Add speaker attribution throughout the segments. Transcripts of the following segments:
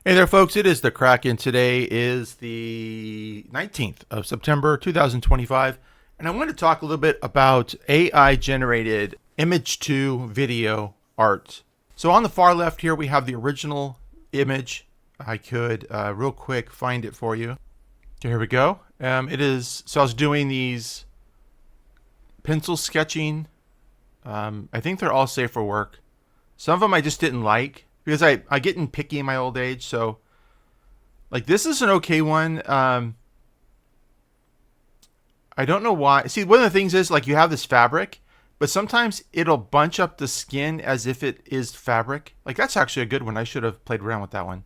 Speaker 1: Hey there, folks. It is the Kraken. Today is the 19th of September, 2025. And I want to talk a little bit about AI generated image to video art. So on the far left here, we have the original image. I could real quick find it for you. Okay, here we go. So I was doing these pencil sketching. I think they're all safe for work. Some of them I just didn't like, because I getting picky in my old age. So like this is an okay one. I don't know why. See, one of the things is like you have this fabric, but sometimes it'll bunch up the skin as if it is fabric. Like that's actually a good one. I should have played around with that one.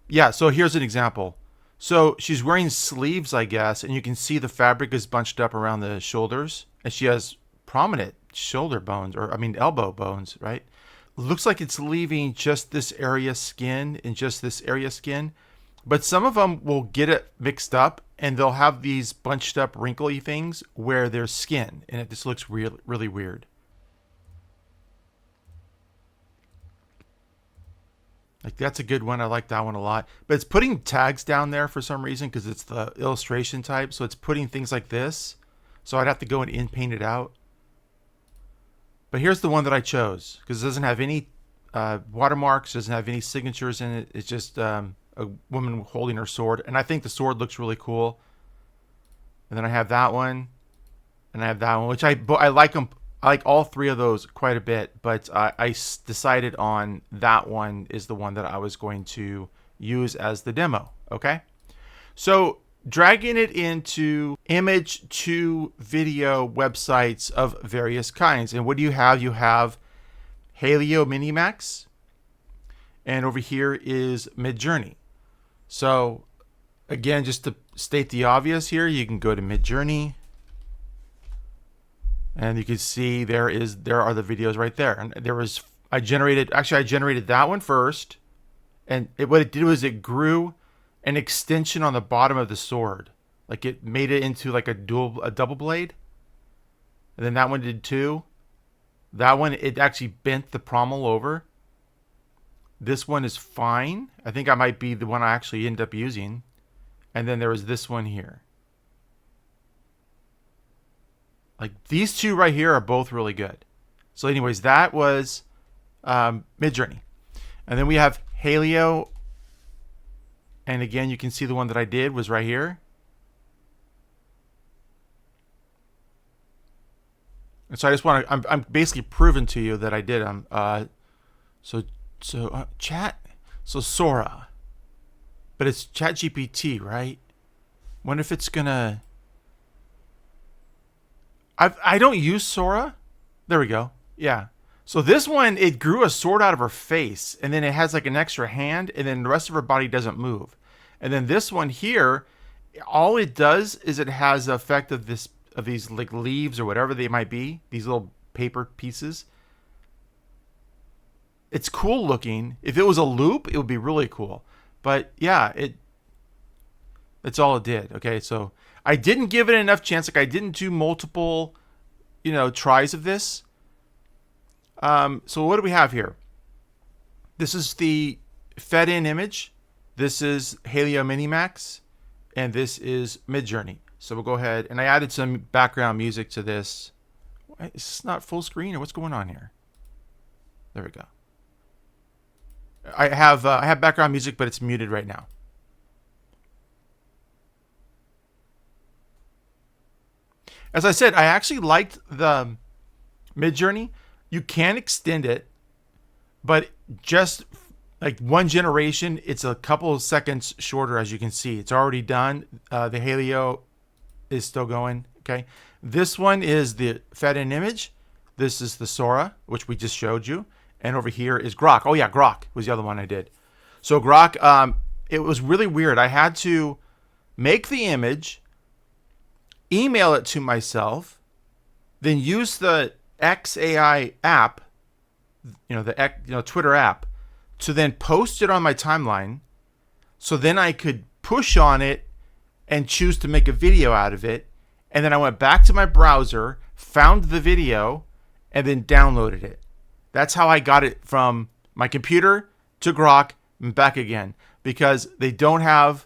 Speaker 1: Yeah, so here's an example. So she's wearing sleeves, I guess, and you can see the fabric is bunched up around the shoulders, and she has prominent shoulder bones, or I mean elbow bones, right? Looks like it's leaving just this area skin and just this area skin, but some of them will get it mixed up and they'll have these bunched up wrinkly things where there's skin, and it just looks really weird. Like that's a good one. I like that one a lot. But it's putting tags down there for some reason because it's the illustration type. So it's putting things like this. So I'd have to go and in paint it out. But here's the one that I chose because it doesn't have any watermarks, doesn't have any signatures in it. It's just a woman holding her sword. And I think the sword looks really cool. And then I have that one. And I have that one, which I like them. I like all three of those quite a bit. But I decided on that one is the one that I was going to use as the demo. Okay. So dragging it into image to video websites of various kinds. And what do you have? You have Hailuo Minimax. And over here is MidJourney. So again, just to state the obvious here, you can go to MidJourney. And you can see there are the videos right there. And I generated that one first. And what it did was it grew an extension on the bottom of the sword. Like it made it into like a double blade. And then that one did too. That one, it actually bent the pommel over. This one is fine. I think I might be the one I actually end up using. And then there was this one here. Like these two right here are both really good. So anyways, that was MidJourney. And then we have Hailuo. And again, you can see the one that I did was right here. And so I just want to, I'm basically proving to you that I did them. So Sora. But it's ChatGPT, right? Wonder if it's gonna, I don't use Sora. There we go. Yeah. So this one, it grew a sword out of her face, and then it has like an extra hand, and then the rest of her body doesn't move. And then this one here, all it does is it has the effect of these like leaves or whatever they might be, these little paper pieces. It's cool looking. If it was a loop, it would be really cool. But yeah, that's all it did. Okay, so I didn't give it enough chance. Like I didn't do multiple, tries of this. So what do we have here? This is the fed-in image. This is Hailuo Minimax, and this is MidJourney. So we'll go ahead, and I added some background music to this. Is this not full screen, or what's going on here? There we go. I have background music, but it's muted right now. As I said, I actually liked the MidJourney. You can extend it, but just like one generation, it's a couple of seconds shorter, as you can see. It's already done. The Hailuo is still going. Okay. This one is the fed-in image. This is the Sora, which we just showed you. And over here is Grok. Oh yeah, Grok was the other one I did. So Grok, it was really weird. I had to make the image, email it to myself, then use the XAI app, the Twitter app, to then post it on my timeline. So then I could push on it and choose to make a video out of it. And then I went back to my browser, found the video, and then downloaded it. That's how I got it from my computer to Grok, and back again, because they don't have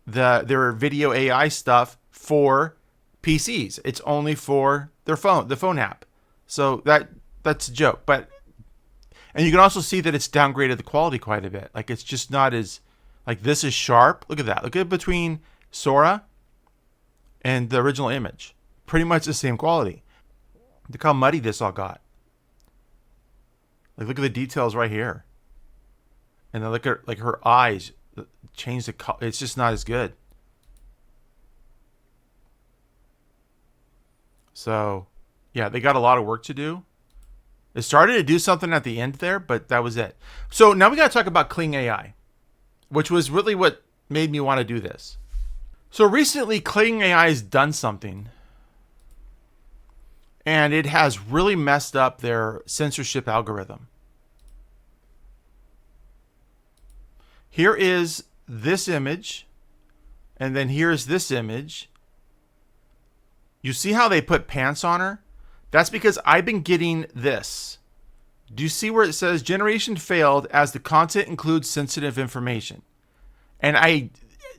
Speaker 1: their video AI stuff for PCs. It's only for their phone, the phone app. So that's a joke. And you can also see that it's downgraded the quality quite a bit. Like it's just not as, like this is sharp. Look at that. Look at between Sora and the original image. Pretty much the same quality. Look how muddy this all got. Like look at the details right here. And then look at like her eyes change the color. It's just not as good. So yeah, they got a lot of work to do. It started to do something at the end there, but that was it. So now we got to talk about KlingAI, which was really what made me want to do this. So recently, KlingAI has done something, and it has really messed up their censorship algorithm. Here is this image, and then here's this image. You see how they put pants on her? That's because I've been getting this. Do you see where it says generation failed as the content includes sensitive information? And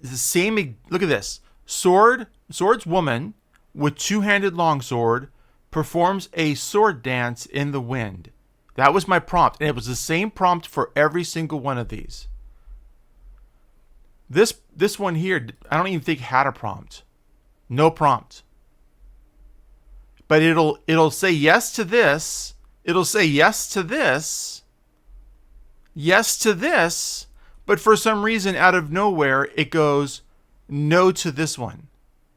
Speaker 1: the same, look at this. Sword's woman with two-handed longsword performs a sword dance in the wind. That was my prompt. And it was the same prompt for every single one of these. This one here, I don't even think had a prompt. No prompt. But it'll say yes to this. It'll say yes to this. Yes to this. But for some reason, out of nowhere, it goes no to this one.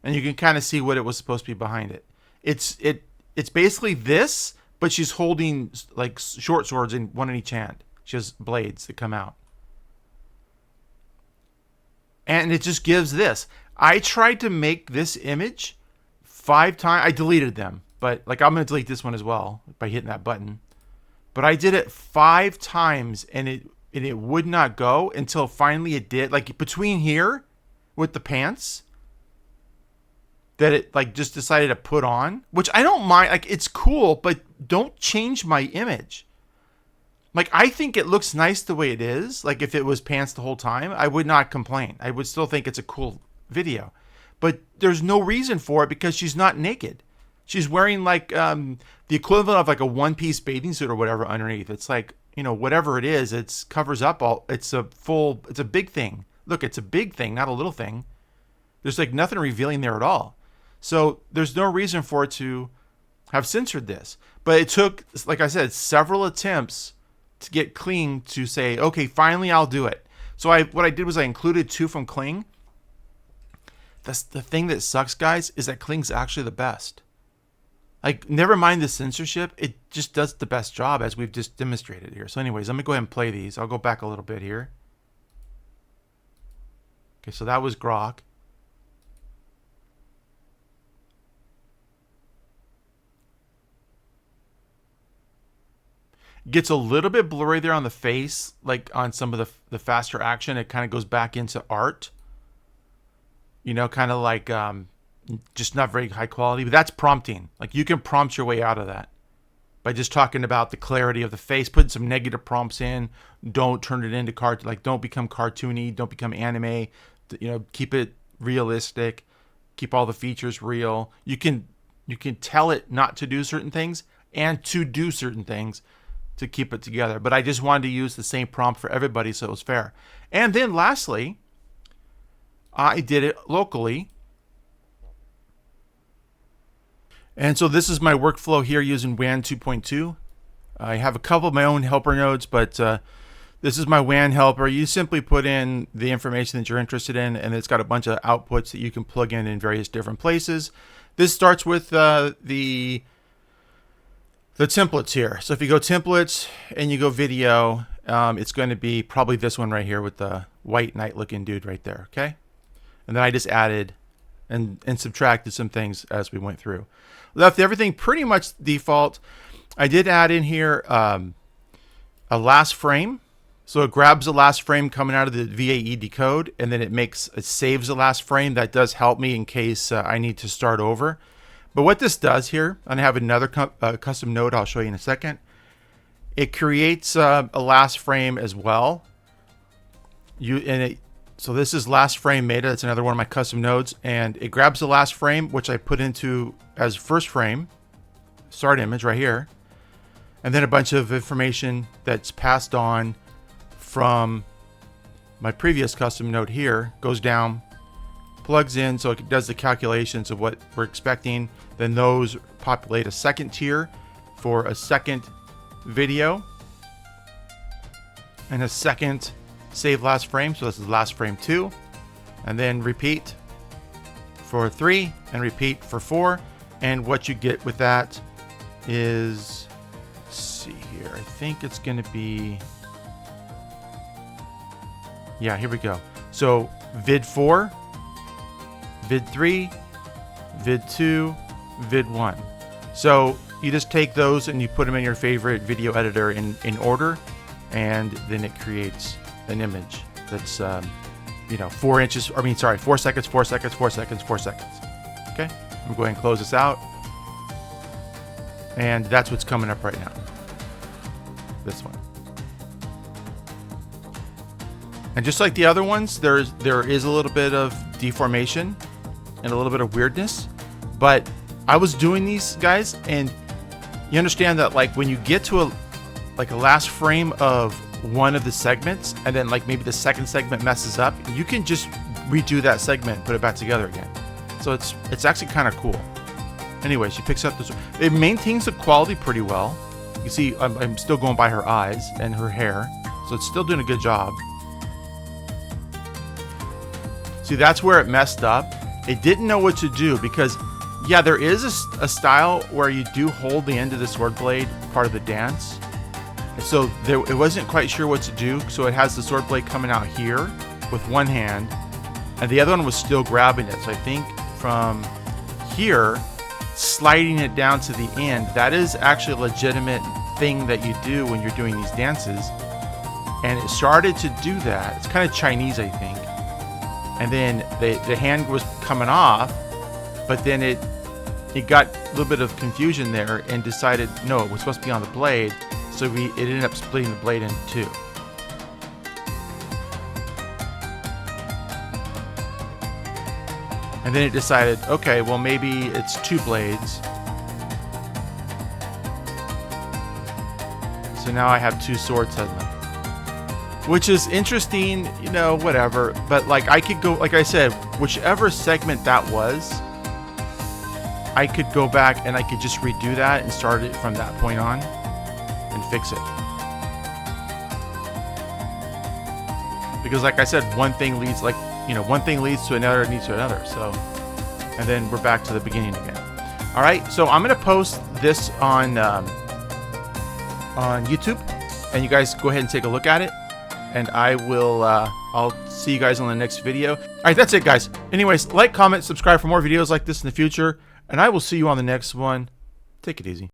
Speaker 1: And you can kind of see what it was supposed to be behind it. It's basically this, but she's holding like short swords in one in each hand. She has blades that come out. And it just gives this. I tried to make this image 5 times. I deleted them, but like I'm going to delete this one as well by hitting that button. But I did it 5 times and it would not go until finally it did. Like between here with the pants that it like just decided to put on, which I don't mind. Like it's cool, but don't change my image. Like, I think it looks nice the way it is. Like, if it was pants the whole time, I would not complain. I would still think it's a cool video. But there's no reason for it because she's not naked. She's wearing, like, the equivalent of, like, a one-piece bathing suit or whatever underneath. It's like, you know, whatever it is, it covers up all. It's a big thing. Look, it's a big thing, not a little thing. There's, like, nothing revealing there at all. So there's no reason for it to have censored this. But it took, like I said, several attempts to get Kling to say, okay, finally I'll do it. So what I did was I included 2 from Kling. That's the thing that sucks, guys, is that Kling's actually the best. Like, never mind the censorship, it just does the best job as we've just demonstrated here. So anyways, let me go ahead and play these. I'll go back a little bit here. Okay, so that was Grok. Gets a little bit blurry there on the face, like on some of the faster action. It kind of goes back into art. You know, kind of like just not very high quality. But that's prompting. Like you can prompt your way out of that by just talking about the clarity of the face, putting some negative prompts in. Don't turn it into don't become cartoony. Don't become anime. You know, keep it realistic. Keep all the features real. You can tell it not to do certain things and to do certain things to keep it together. But I just wanted to use the same prompt for everybody so it was fair. And then lastly, I did it locally. And so this is my workflow here using WAN 2.2. I have a couple of my own helper nodes, but this is my WAN helper. You simply put in the information that you're interested in, and it's got a bunch of outputs that you can plug in various different places. This starts with the templates here. So if you go templates and you go video, it's going to be probably this one right here with the white knight looking dude right there. Okay. And then I just added and subtracted some things as we went through. Left everything pretty much default. I did add in here a last frame. So it grabs the last frame coming out of the VAE decode, and then it saves the last frame. That does help me in case I need to start over. But what this does here, and I have another custom node I'll show you in a second. It creates a last frame as well So this is last frame meta. It's another one of my custom nodes, and it grabs the last frame, which I put into as first frame, start image right here, and then a bunch of information that's passed on from my previous custom node here goes down, plugs in, so it does the calculations of what we're expecting. Then those populate a second tier for a second video and a second save last frame. So this is last frame 2, and then repeat for 3 and repeat for 4. And what you get with that is, let's see here, I think it's going to be, yeah, here we go. So vid 4, vid 3, vid 2, vid 1. So you just take those and you put them in your favorite video editor in order, and then it creates an image that's 4 inches, 4 seconds, 4 seconds, 4 seconds, 4 seconds. Okay, I'm going to close this out, and that's what's coming up right now, this one. And just like the other ones, there is a little bit of deformation and a little bit of weirdness, but I was doing these guys, and you understand that like when you get to a last frame of one of the segments, and then like maybe the second segment messes up, you can just redo that segment and put it back together again. So it's actually kind of cool. Anyway, she picks up this. It maintains the quality pretty well. You see, I'm still going by her eyes and her hair, so it's still doing a good job. See, that's where it messed up. It didn't know what to do because, yeah, there is a style where you do hold the end of the sword blade part of the dance. So it wasn't quite sure what to do. So it has the sword blade coming out here with one hand, and the other one was still grabbing it. So I think from here, sliding it down to the end, that is actually a legitimate thing that you do when you're doing these dances. And it started to do that. It's kind of Chinese, I think. And then the hand was coming off, but then it got a little bit of confusion there and decided, no, it was supposed to be on the blade. So it ended up splitting the blade in two. And then it decided, okay, well maybe it's 2 blades. So now I have 2 swords suddenly. Which is interesting, whatever. But like I could go, like I said, whichever segment that was, I could go back and I could just redo that and start it from that point on and fix it. Because like I said, one thing leads to another, leads to another. So, and then we're back to the beginning again. All right, so I'm gonna post this on YouTube, and you guys go ahead and take a look at it. And I will, I'll see you guys on the next video. All right, that's it, guys. Anyways, like, comment, subscribe for more videos like this in the future, and I will see you on the next one. Take it easy.